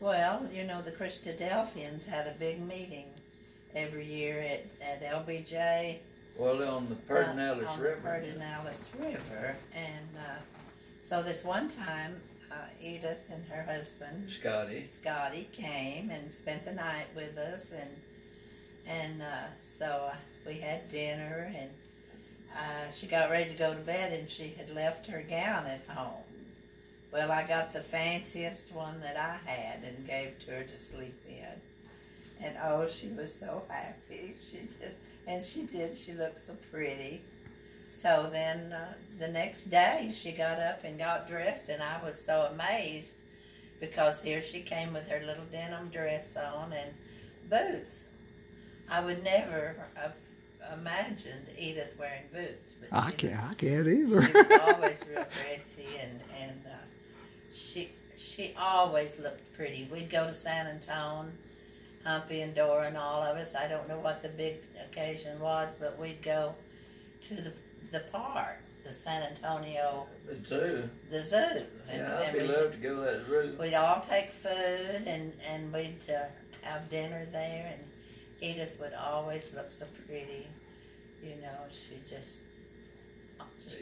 Well, you know, the Christadelphians had a big meeting every year at LBJ. Well, on the Pedernales River. On the Pedernales River. And so this one time, Edith and her husband, Scotty, came and spent the night with us. And so we had dinner, and she got ready to go to bed, and she had left her gown at home. Well, I got the fanciest one that I had and gave to her to sleep in. And oh, she was so happy. She looked so pretty. So then the next day she got up and got dressed, and I was so amazed because here she came with her little denim dress on and boots. I would never have imagined Edith wearing boots. But I can't either. She was always real dressy, and she always looked pretty. We'd go to San Antonio, Humpy and Dora and all of us. I don't know what the big occasion was, but we'd go to the park, the San Antonio... The zoo. Yeah, I'd love to go to that zoo. We'd all take food, and we'd have dinner there, and Edith would always look so pretty. You know, she just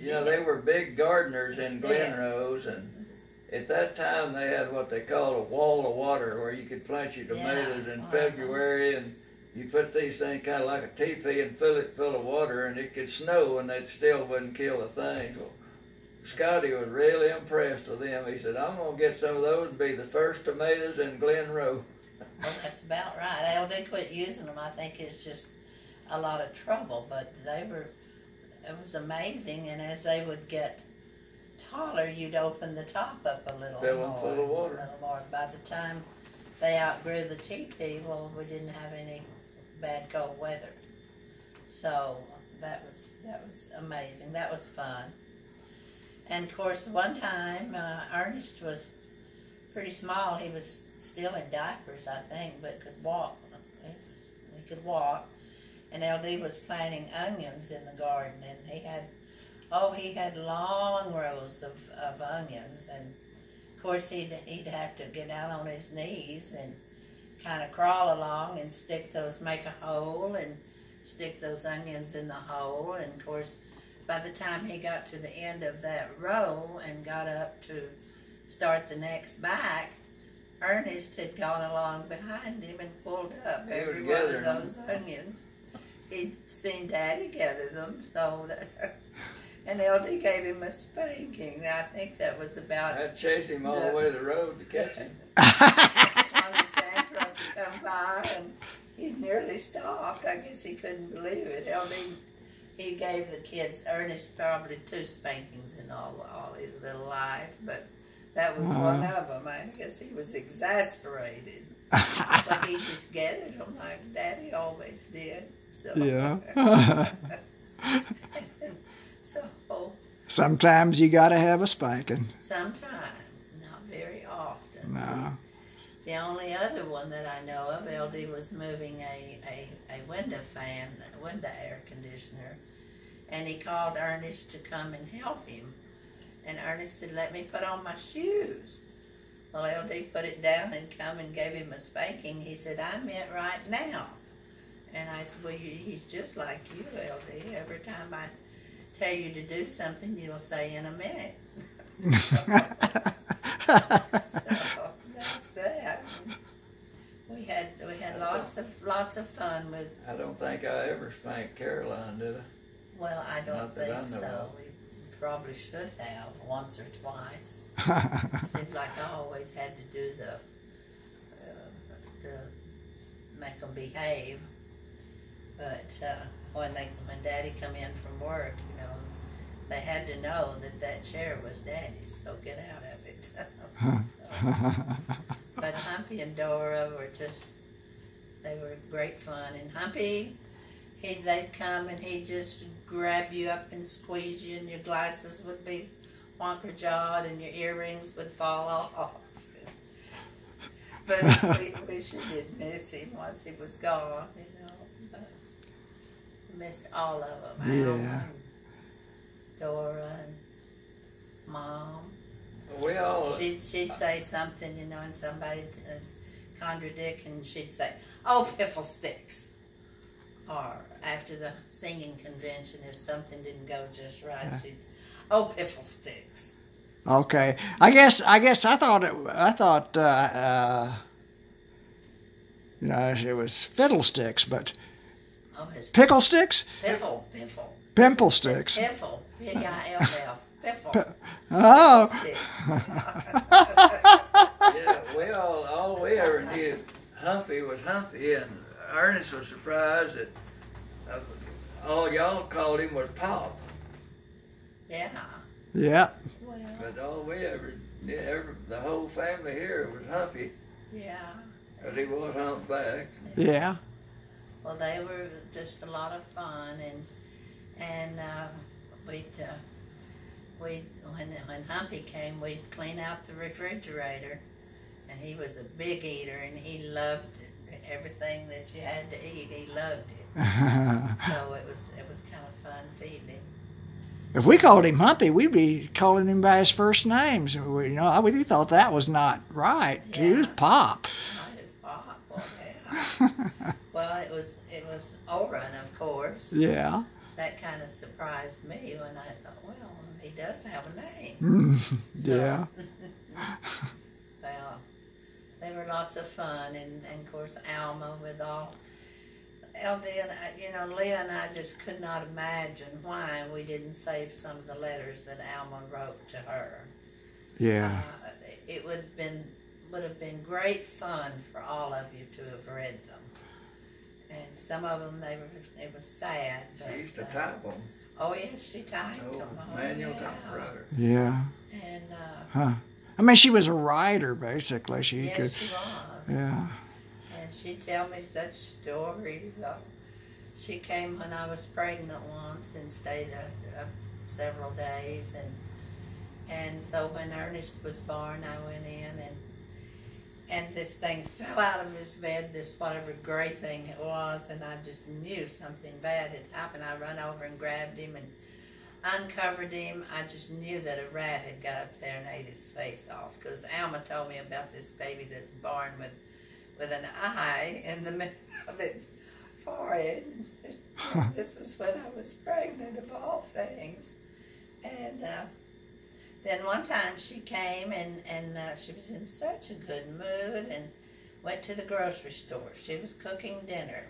yeah, they were big gardeners in Glen Rose, and at that time they had what they called a wall of water where you could plant your tomatoes in February, and you put these things kind of like a teepee and fill it full of water, and it could snow and it still wouldn't kill a thing. So Scotty was really impressed with them. He said, "I'm going to get some of those and be the first tomatoes in Glen Rose." Well, that's about right. They quit using them. I think it's just a lot of trouble, but it was amazing, and as they would get taller, you'd open the top up a little Fill them full of water. A little more. By the time they outgrew the teepee, well, we didn't have any bad cold weather. So that was amazing. That was fun. And of course, one time, Ernest was pretty small. He was still in diapers, I think, but could walk. He could walk. And LD was planting onions in the garden, and he had long rows of onions, and of course he'd have to get down on his knees and kind of crawl along and make a hole and stick those onions in the hole. And of course, by the time he got to the end of that row and got up to start the next back, Ernest had gone along behind him and pulled up every one of those onions. He'd seen Daddy gather them, and LD gave him a spanking. I think that was about... I'd chase him all the way to the road to catch him. On the sand truck to come by, and he nearly stopped. I guess he couldn't believe it. He gave the kids, Ernest, probably 2 spankings in all his little life, but that was one of them. I guess he was exasperated. But he just gathered them like Daddy always did. So. Yeah. So. Sometimes you got to have a spanking. Sometimes, not very often. No. The only other one that I know of, LD was moving a window air conditioner, and he called Ernest to come and help him. And Ernest said, "Let me put on my shoes." Well, LD put it down and come and gave him a spanking. He said, "I meant right now." And I said, "Well, he's just like you, LD. Every time I tell you to do something, you'll say in a minute." So that's that. We had lots of fun with. I don't think I ever spanked Caroline, did I? Well, I don't think so. We probably should have once or twice. It seems like I always had to do the make them behave. But when Daddy come in from work, you know, they had to know that chair was Daddy's, so get out of it. But Humpy and Dora they were great fun. And Humpy, they'd come and he'd just grab you up and squeeze you, and your glasses would be wonker-jawed and your earrings would fall off. But we sure did miss him once he was gone, you know. But we missed all of them. Yeah. Alma and Dora and Mom. We all. She'd say something, you know, and somebody contradict, and she'd say, "Oh, piffle sticks." Or after the singing convention, if something didn't go just right, she'd, "Oh, piffle sticks." Okay, I guess I thought you know, it was fiddlesticks, but pickle sticks, piffle, pimple sticks, piffle, P-I-F-F, piffle. Oh. Yeah, we all we ever knew Humpy was Humpy, and Ernest was surprised that all y'all called him was Pop. Yeah. Yeah. Well, But all we ever the whole family here was Humpy, yeah. because he was humpback. Yeah. Well, they were just a lot of fun, and when Humpy came, we'd clean out the refrigerator, and he was a big eater, and he loved it. Everything that you had to eat, he loved it. So it was kind of fun feeding him. If we called him Humpy, we'd be calling him by his first names. You know, we thought that was not right. Yeah. He was Pop. I did Pop. Well, yeah. Well, it was Oren, of course. Yeah. That kind of surprised me when I thought, well, he does have a name. Yeah. Well, they were lots of fun, and of course Alma with all. LD and you know, Leah and I just could not imagine why we didn't save some of the letters that Alma wrote to her. Yeah. It would have been great fun for all of you to have read them. And some of them, it was sad. But, She used to type them. Oh yes, she typed them. Manual typewriter. Yeah. And Huh. I mean, she was a writer, basically. She yes, could. she was. Yeah. And she'd tell me such stories. She came when I was pregnant once and stayed several days, and so when Ernest was born, I went in and this thing fell out of his bed, this whatever gray thing it was, and I just knew something bad had happened. I run over and grabbed him and uncovered him. I just knew that a rat had got up there and ate his face off, because Alma told me about this baby that's born with an eye in the middle of its forehead. This was when I was pregnant, of all things. And then one time she came and she was in such a good mood and went to the grocery store. She was cooking dinner.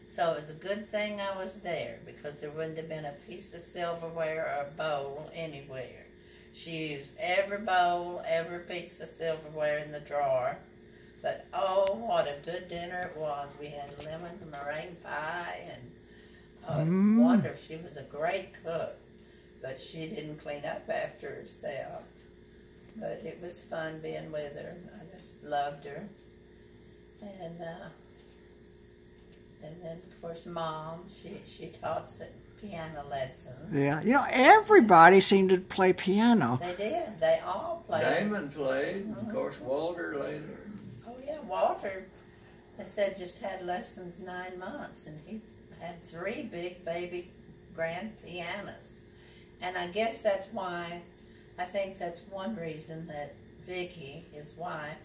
So it was a good thing I was there, because there wouldn't have been a piece of silverware or a bowl anywhere. She used every bowl, every piece of silverware in the drawer. But oh, what a good dinner it was. We had lemon meringue pie, and wonder, she was a great cook. But she didn't clean up after herself. But it was fun being with her. I just loved her. And then, of course, Mom, she taught piano lessons. Yeah. You know, everybody seemed to play piano. They did. They all played. Damon played. Of course, Walter later. Oh, yeah, Walter, they said, just had lessons 9 months, and he had 3 big baby grand pianos. And I guess that's why, I think that's one reason that Vicki, his wife,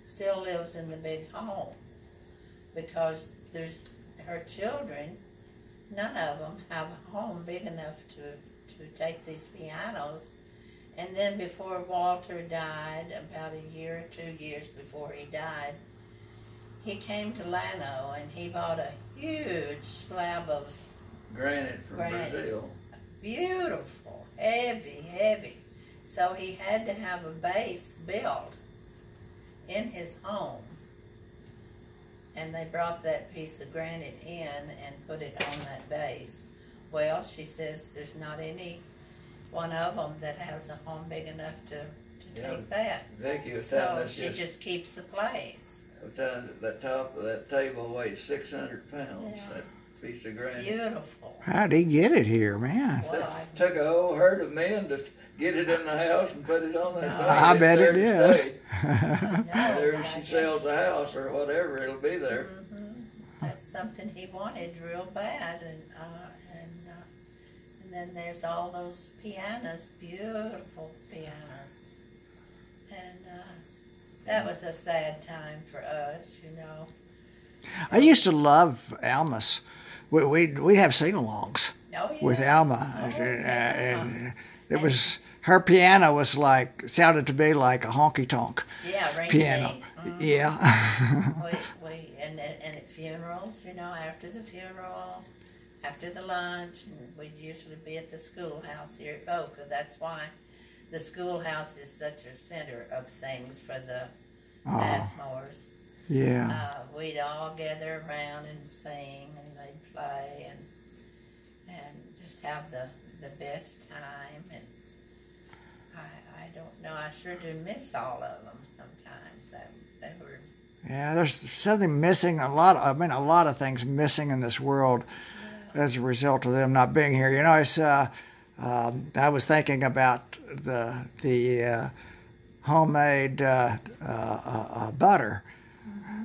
still lives in the big home. Because there's her children, none of them have a home big enough to take these pianos. And then before Walter died, about a year or 2 years before he died, he came to Llano and he bought a huge slab of Granite from Brazil. Beautiful, heavy. So he had to have a base built in his home. And they brought that piece of granite in and put it on that base. Well, she says there's not any one of them that has a home big enough to take that. Vicky was telling So us she just keeps the place. that top of that table weighs 600 pounds. Yeah. That piece of granite. Beautiful. How'd he get it here, man? Well, Took a whole herd of men to get it in the house and put it on that thing. I bet it It's there to did. no, There but she I sells guess- the house or whatever, it'll be there. That's something he wanted real bad, and then there's all those pianos, beautiful pianos. And that was a sad time for us, you know. I used to love Alma's. We'd have sing-alongs with Alma, and it was her piano was sounded to me like a honky tonk piano. Mm-hmm. Yeah. we and at funerals, you know, after the funeral, after the lunch, and we'd usually be at the schoolhouse here at Boca. That's why the schoolhouse is such a center of things for the Passmores. Yeah. We'd all gather around and sing, and they'd play, and just have the best time. And I don't know. I sure do miss all of them sometimes. They were. Yeah, there's something missing. A lot of things missing in this world as a result of them not being here. You know, I was thinking about the homemade butter.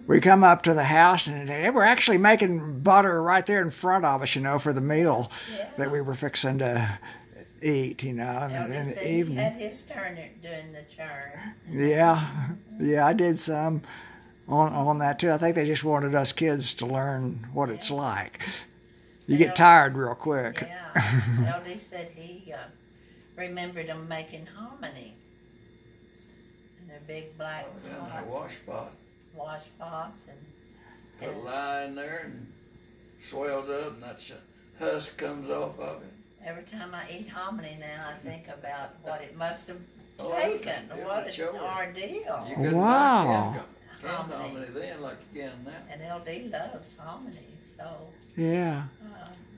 We come up to the house, and they were actually making butter right there in front of us, you know, for the meal that we were fixing to eat, you know, in the evening. He had his turn at doing the churn. Yeah, I did some on that too. I think they just wanted us kids to learn what it's like. You get tired real quick. Yeah, LD said he remembered them making hominy in their big black pots. Wash pots and put lye in there and swelled up, and that husk comes off of it. Every time I eat hominy now, I think about what it must have taken. What an ordeal. You couldn't buy canned hominy then like you can now. And LD loves hominy, so. Yeah.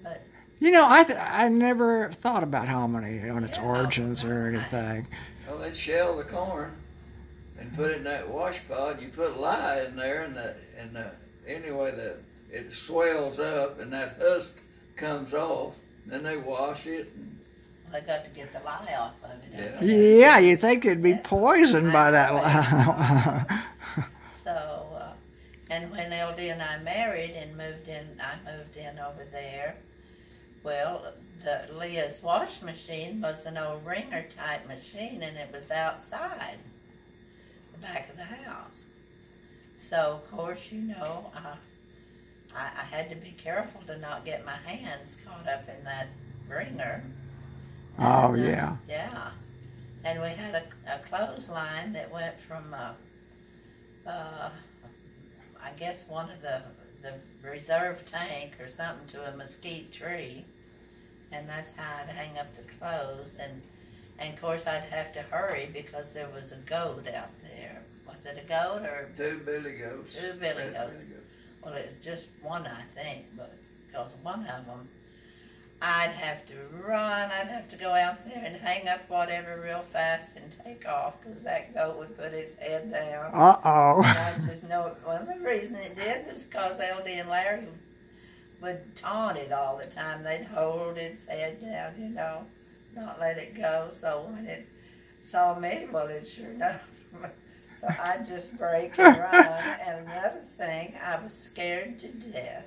But you know, I never thought about hominy on its origins or anything. Well, they'd shell the corn and put it in that wash pot. You put lye in there, and it swells up, and that husk comes off. Then they wash it. And they got to get the lye off of it. Yeah, you think it'd be poisoned by that lye. So, and when LD and I married and I moved in over there. Well, Leah's wash machine was an old wringer type machine, and it was outside the back of the house. So, of course, you know, I had to be careful to not get my hands caught up in that wringer. Oh, yeah. Yeah. And we had a clothesline that went from, I guess, one of the reserve tank or something to a mesquite tree. And that's how I'd hang up the clothes. And of course, I'd have to hurry because there was a goat out there. Was it a goat or? Two billy goats. Two billy goats. Well, it was just one, I think, but because one of them, I'd have to run. I'd have to go out there and hang up whatever real fast and take off because that goat would put its head down. Uh-oh. And I just know one of the reasons it did was because LD and Larry would taunt it all the time. They'd hold its head down, you know, not let it go. So when it saw me, well, it sure enough. So I'd just break and run. And another thing, I was scared to death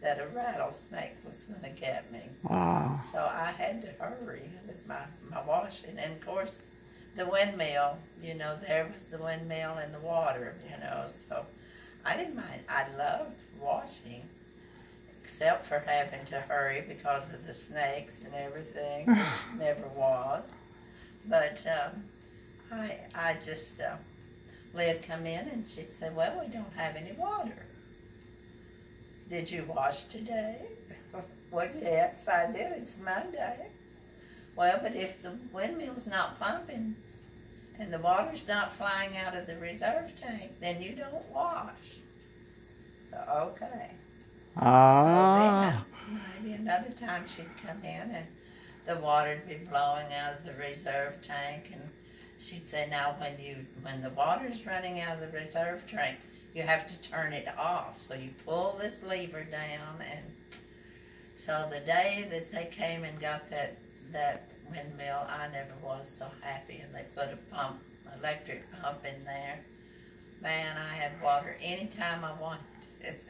that a rattlesnake was going to get me. Wow. So I had to hurry with my washing. And of course, the windmill, you know, there was the windmill and the water, you know. So I didn't mind. I loved washing, except for having to hurry because of the snakes and everything, which never was. But I just, Leah'd come in and she'd say, well, we don't have any water. Did you wash today? Well, yes, I did. It's Monday. Well, but if the windmill's not pumping and the water's not flying out of the reserve tank, then you don't wash. So, okay. So then, maybe another time she'd come in and the water'd be blowing out of the reserve tank, and she'd say, now when the water's running out of the reserve tank, you have to turn it off. So you pull this lever down, and so the day that they came and got that windmill, I never was so happy, and they put a electric pump in there. Man, I had water anytime I wanted it.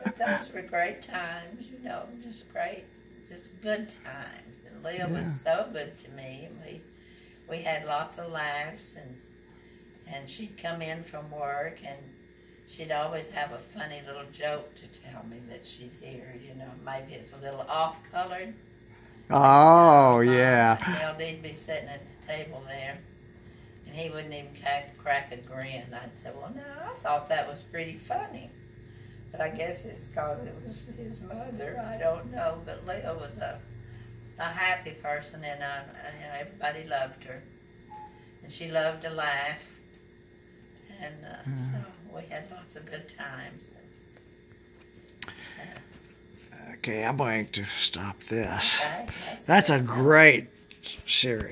But those were great times, you know, just good times. And Leah was so good to me. we had lots of laughs, and she'd come in from work, and she'd always have a funny little joke to tell me that she'd hear, you know, maybe it's a little off-colored. Oh, yeah. LD'd be sitting at the table there, and he wouldn't even crack a grin. I'd say, well, no, I thought that was pretty funny. But I guess it's because it was his mother. I don't know. But Leah was a happy person, and you know, everybody loved her. And she loved to laugh. And so we had lots of good times. Okay, I'm going to stop this. Okay, That's a great series.